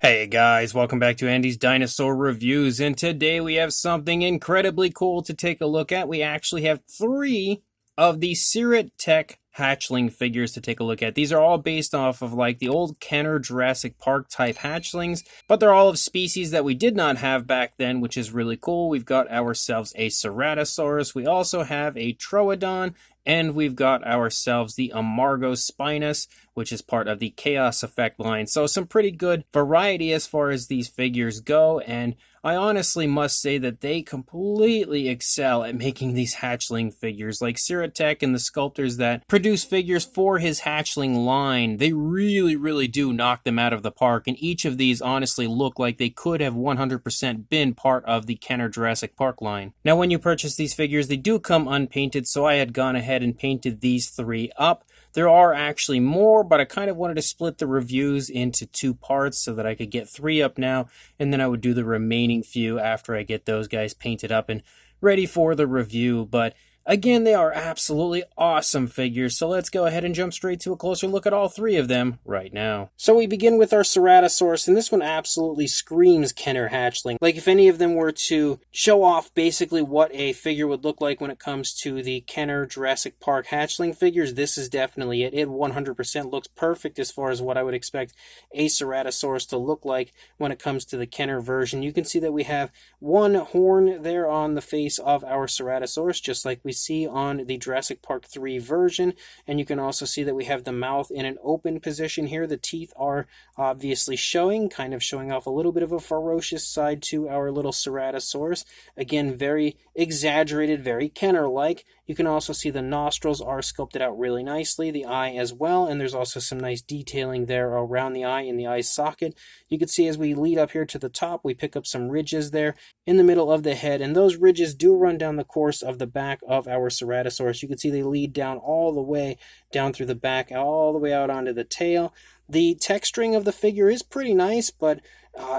Hey guys, welcome back to Andy's Dinosaur Reviews, and today we have something incredibly cool to take a look at. We actually have 3 of the Syrett Tech hatchling figures to take a look at. These are all based off of like the old Kenner Jurassic Park type hatchlings, but they're all of species that we did not have back then, which is really cool. We've got ourselves a Ceratosaurus, we also have a Troodon, and we've got ourselves the Amargospinus, which is part of the Chaos Effect line. So some pretty good variety as far as these figures go, and I honestly must say that they completely excel at making these hatchling figures. Like Syrett Tech and the sculptors that produce figures for his hatchling line, they really do knock them out of the park, and each of these honestly look like they could have 100% been part of the Kenner Jurassic Park line. Now when you purchase these figures, they do come unpainted, so I had gone ahead and painted these 3 up. There are actually more, but I kind of wanted to split the reviews into 2 parts so that I could get 3 up now, and then I would do the remaining few after I get those guys painted up and ready for the review. But again, they are absolutely awesome figures, so let's go ahead and jump straight to a closer look at all 3 of them right now. So we begin with our Ceratosaurus, and this one absolutely screams Kenner hatchling. Like if any of them were to show off basically what a figure would look like when it comes to the Kenner Jurassic Park hatchling figures, this is definitely it. It 100% looks perfect as far as what I would expect a Ceratosaurus to look like when it comes to the Kenner version. You can see that we have one horn there on the face of our Ceratosaurus, just like we see on the Jurassic Park 3 version, and you can also see that we have the mouth in an open position here. The teeth are obviously showing, kind of showing off a little bit of a ferocious side to our little Ceratosaurus. Again, very exaggerated, very Kenner-like. You can also see the nostrils are sculpted out really nicely, the eye as well, and there's also some nice detailing there around the eye in the eye socket. You can see as we lead up here to the top, we pick up some ridges there in the middle of the head, and those ridges do run down the course of the back of our Ceratosaurus. You can see they lead down all the way down through the back, all the way out onto the tail. The texturing of the figure is pretty nice, but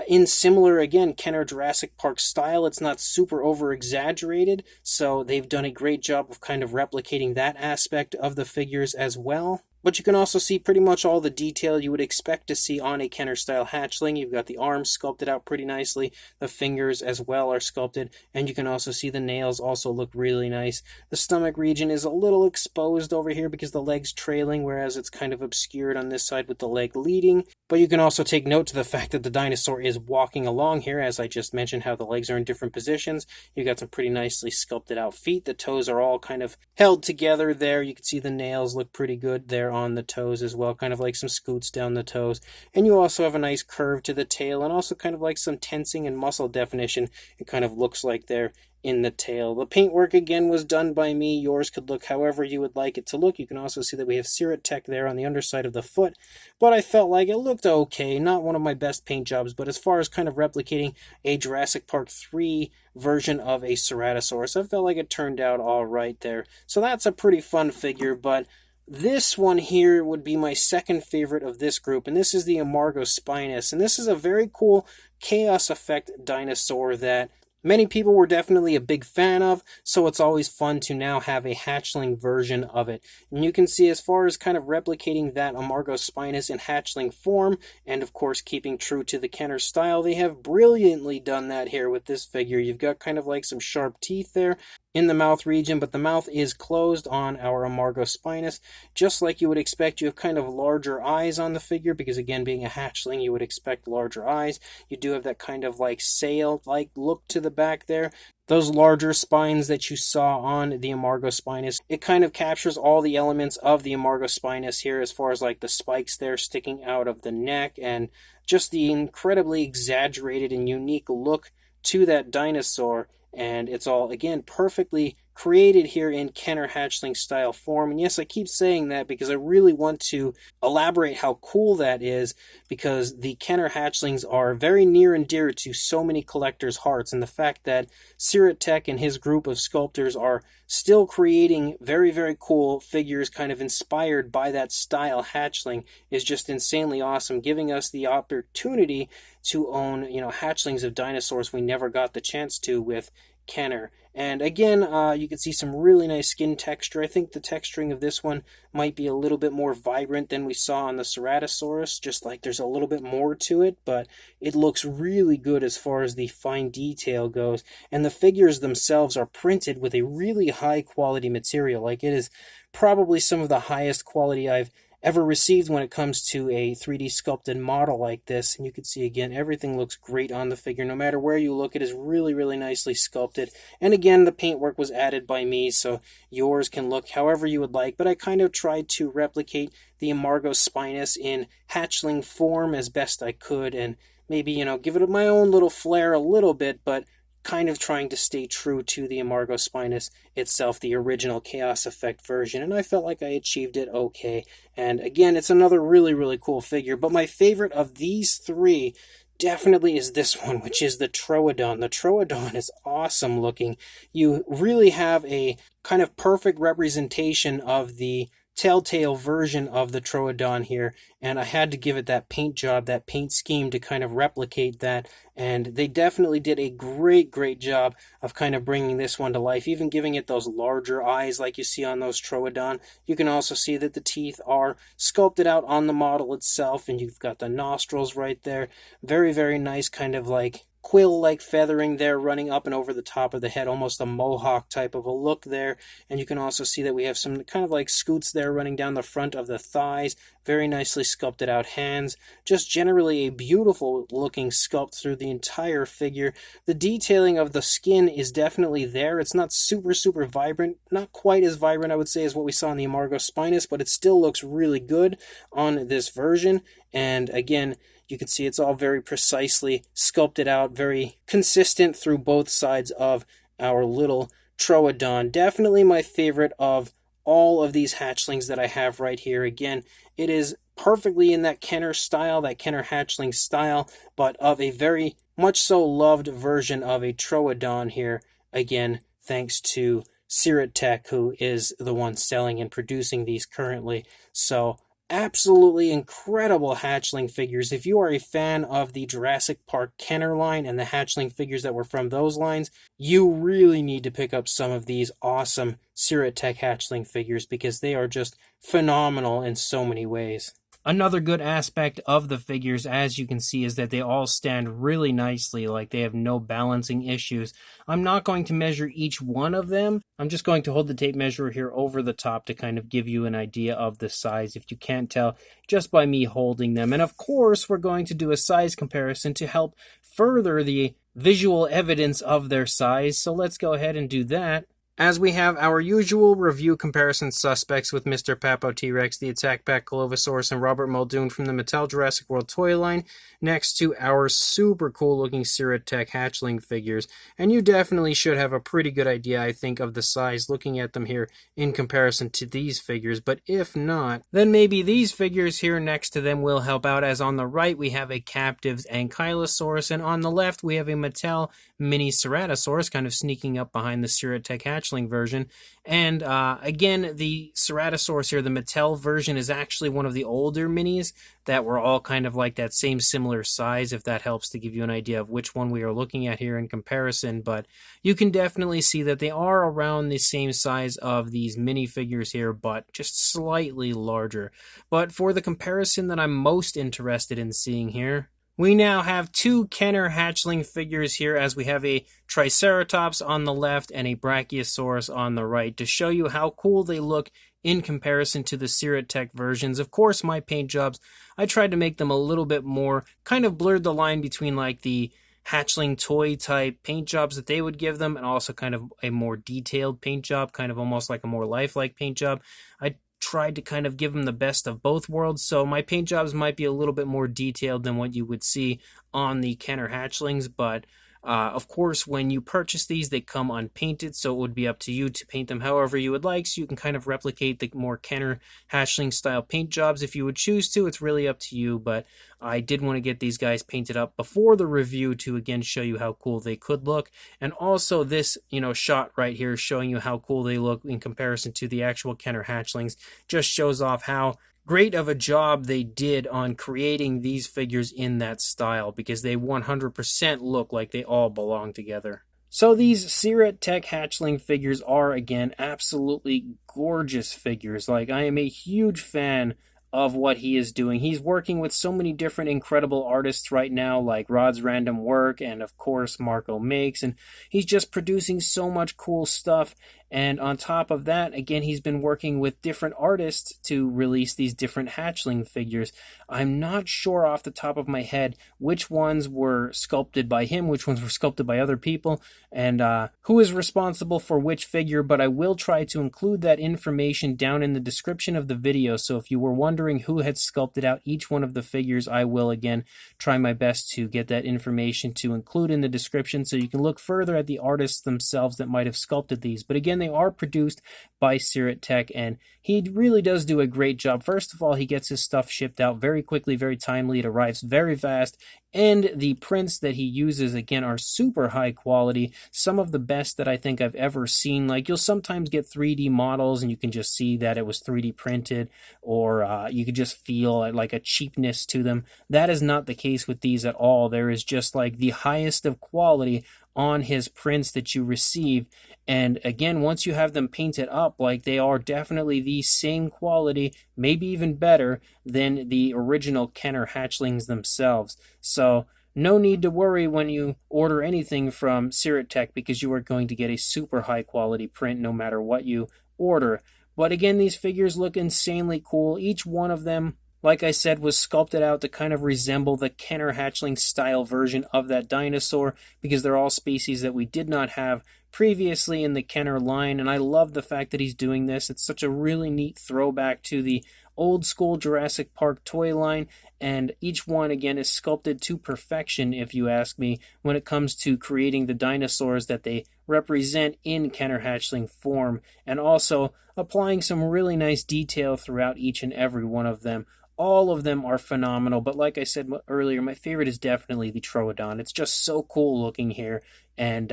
in similar, again, Kenner Jurassic Park style, it's not super over-exaggerated, so they've done a great job of kind of replicating that aspect of the figures as well. But you can also see pretty much all the detail you would expect to see on a Kenner-style hatchling. You've got the arms sculpted out pretty nicely, the fingers as well are sculpted, and you can also see the nails also look really nice. The stomach region is a little exposed over here because the leg's trailing, whereas it's kind of obscured on this side with the leg leading. But you can also take note to the fact that the dinosaur is walking along here, as I just mentioned how the legs are in different positions. You've got some pretty nicely sculpted out feet. The toes are all kind of held together there. You can see the nails look pretty good there on the toes as well, kind of like some scoots down the toes. And you also have a nice curve to the tail, and also kind of like some tensing and muscle definition it kind of looks like there in the tail. The paintwork again was done by me. Yours could look however you would like it to look. You can also see that we have Syrett Tech there on the underside of the foot, but I felt like it looked okay. Not one of my best paint jobs, but as far as kind of replicating a Jurassic Park 3 version of a Ceratosaurus, I felt like it turned out all right there. So that's a pretty fun figure, but this one here would be my second favorite of this group, and this is the Amargospinus, and this is a very cool Chaos Effect dinosaur that many people were definitely a big fan of, so it's always fun to now have a hatchling version of it. And you can see as far as kind of replicating that Amargospinus in hatchling form, and of course keeping true to the Kenner style, they have brilliantly done that here with this figure. You've got kind of like some sharp teeth there in the mouth region, but the mouth is closed on our Amargospinus, just like you would expect. You have kind of larger eyes on the figure, because again, being a hatchling, you would expect larger eyes. You do have that kind of like sail-like look to the back there. Those larger spines that you saw on the Amargospinus, it kind of captures all the elements of the Amargospinus here, as far as like the spikes there sticking out of the neck, and just the incredibly exaggerated and unique look to that dinosaur. And it's all, again, perfectly created here in Kenner hatchling style form. And yes, I keep saying that because I really want to elaborate how cool that is, because the Kenner hatchlings are very near and dear to so many collectors' hearts, and the fact that Syrett Tech and his group of sculptors are still creating very cool figures kind of inspired by that style hatchling is just insanely awesome, giving us the opportunity to own, hatchlings of dinosaurs we never got the chance to with Kenner. And again, you can see some really nice skin texture. I think the texturing of this one might be a little bit more vibrant than we saw on the Ceratosaurus, just like there's a little bit more to it, but it looks really good as far as the fine detail goes. And the figures themselves are printed with a really high quality material. Like, it is probably some of the highest quality I've ever received when it comes to a 3D sculpted model like this. And you can see again, everything looks great on the figure. No matter where you look, it is really, really nicely sculpted. And again, the paintwork was added by me, so yours can look however you would like. But I kind of tried to replicate the Amargospinus in hatchling form as best I could, and maybe, give it my own little flair a little bit, but kind of trying to stay true to the Amargospinus itself, the original Chaos Effect version, and I felt like I achieved it okay. And again, it's another really, really cool figure, but my favorite of these three definitely is this one, which is the Troodon. The Troodon is awesome looking. You really have a kind of perfect representation of the telltale version of the Troodon here, and I had to give it that paint job, that paint scheme to kind of replicate that, and they definitely did a great job of kind of bringing this one to life, even giving it those larger eyes like you see on those Troodon. You can also see that the teeth are sculpted out on the model itself, and you've got the nostrils right there. Very, very nice kind of like quill-like feathering there running up and over the top of the head, almost a mohawk type of a look there. And you can also see that we have some kind of like scoots there running down the front of the thighs. Very nicely sculpted out hands. Just generally a beautiful looking sculpt through the entire figure. The detailing of the skin is definitely there. It's not super vibrant, not quite as vibrant I would say as what we saw in the Amargospinus, but it still looks really good on this version. And again, you can see it's all very precisely sculpted out, very consistent through both sides of our little Troodon. Definitely my favorite of all of these hatchlings that I have right here. Again, it is perfectly in that Kenner style, that Kenner hatchling style, but of a very much so loved version of a Troodon here. Again, thanks to Syrett Tech, who is the one selling and producing these currently. So absolutely incredible hatchling figures. If you are a fan of the Jurassic Park Kenner line and the hatchling figures that were from those lines, you really need to pick up some of these awesome Syrett Tech hatchling figures because they are just phenomenal in so many ways. Another good aspect of the figures, as you can see, is that they all stand really nicely, like they have no balancing issues. I'm not going to measure each one of them. I'm just going to hold the tape measure here over the top to kind of give you an idea of the size, if you can't tell, just by me holding them. And of course, we're going to do a size comparison to help further the visual evidence of their size. So let's go ahead and do that. As we have our usual review comparison suspects with Mr. Papo T-Rex, the Attack Pack Dilophosaurus, and Robert Muldoon from the Mattel Jurassic World toy line, next to our super cool looking Syrett Tech hatchling figures. And you definitely should have a pretty good idea, I think, of the size looking at them here in comparison to these figures. But if not, then maybe these figures here next to them will help out, as on the right we have a Captives Ankylosaurus, and on the left we have a Mattel Mini Ceratosaurus kind of sneaking up behind the Syrett Tech hatchling version. And again, the Ceratosaurus here, the Mattel version, is actually one of the older minis that were all kind of like that same similar size, if that helps to give you an idea of which one we are looking at here in comparison. But you can definitely see that they are around the same size of these minifigures here, but just slightly larger. But for the comparison that I'm most interested in seeing here, we now have two Kenner hatchling figures here, as we have a Triceratops on the left and a Brachiosaurus on the right, to show you how cool they look in comparison to the Syrett Tech versions. Of course, my paint jobs, I tried to make them a little bit more, kind of blurred the line between like the hatchling toy type paint jobs that they would give them, and also kind of a more detailed paint job, kind of almost like a more lifelike paint job. I tried to kind of give them the best of both worlds, so my paint jobs might be a little bit more detailed than what you would see on the Kenner hatchlings, but of course, when you purchase these, they come unpainted, so it would be up to you to paint them however you would like. So you can kind of replicate the more Kenner hatchling style paint jobs if you would choose to. It's really up to you, but I did want to get these guys painted up before the review to again show you how cool they could look. And also this, shot right here showing you how cool they look in comparison to the actual Kenner hatchlings just shows off how great of a job they did on creating these figures in that style, because they 100% look like they all belong together. So these Syrett Tech hatchling figures are, again, absolutely gorgeous figures. Like, I am a huge fan of what he is doing. He's working with so many different incredible artists right now, like Rod's Random Work and, of course, Marco Makes, and he's just producing so much cool stuff. And on top of that, again, he's been working with different artists to release these different hatchling figures. I'm not sure off the top of my head which ones were sculpted by him, which ones were sculpted by other people, and who is responsible for which figure, but I will try to include that information down in the description of the video. So if you were wondering who had sculpted out each one of the figures, I will, again, try my best to get that information to include in the description so you can look further at the artists themselves that might have sculpted these. But again, they are produced by Syrett Tech, and he really does do a great job. First of all, he gets his stuff shipped out very quickly, very timely. It arrives very fast, and the prints that he uses, again, are super high quality. Some of the best that I think I've ever seen. Like, you'll sometimes get 3D models, and you can just see that it was 3D printed, or you could just feel like a cheapness to them. That is not the case with these at all. There is just like the highest of quality on his prints that you receive. And again, once you have them painted up, like, they are definitely the same quality, maybe even better than the original Kenner hatchlings themselves. So no need to worry when you order anything from Syrett Tech, because you are going to get a super high quality print no matter what you order. But again, these figures look insanely cool. Each one of them, like I said, was sculpted out to kind of resemble the Kenner hatchling style version of that dinosaur, because they're all species that we did not have previously in the Kenner line, and I love the fact that he's doing this. It's such a really neat throwback to the old school Jurassic Park toy line, and each one, again, is sculpted to perfection, if you ask me, when it comes to creating the dinosaurs that they represent in Kenner hatchling form, and also applying some really nice detail throughout each and every one of them. All of them are phenomenal, but like I said earlier, my favorite is definitely the Troodon. It's just so cool looking here, and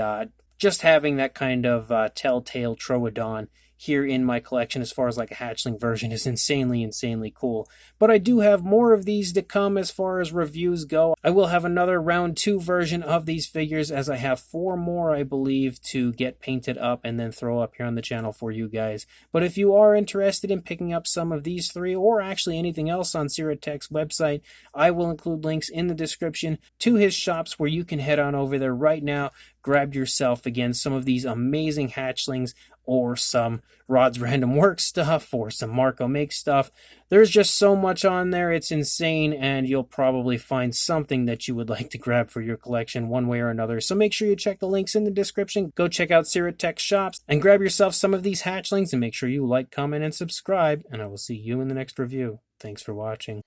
just having that kind of telltale Troodon here in my collection as far as like a hatchling version is insanely cool. But I do have more of these to come as far as reviews go. I will have another round 2 version of these figures, as I have 4 more, I believe, to get painted up and then throw up here on the channel for you guys. But if you are interested in picking up some of these 3, or actually anything else on Syrett Tech's website, I will include links in the description to his shops where you can head on over there right now, grab yourself, again, some of these amazing hatchlings, or some Rod's Random Work stuff, or some Marco Make stuff. There's just so much on there, it's insane, and you'll probably find something that you would like to grab for your collection one way or another. So make sure you check the links in the description. Go check out Syrett Tech shops and grab yourself some of these hatchlings, and make sure you like, comment, and subscribe, and I will see you in the next review. Thanks for watching.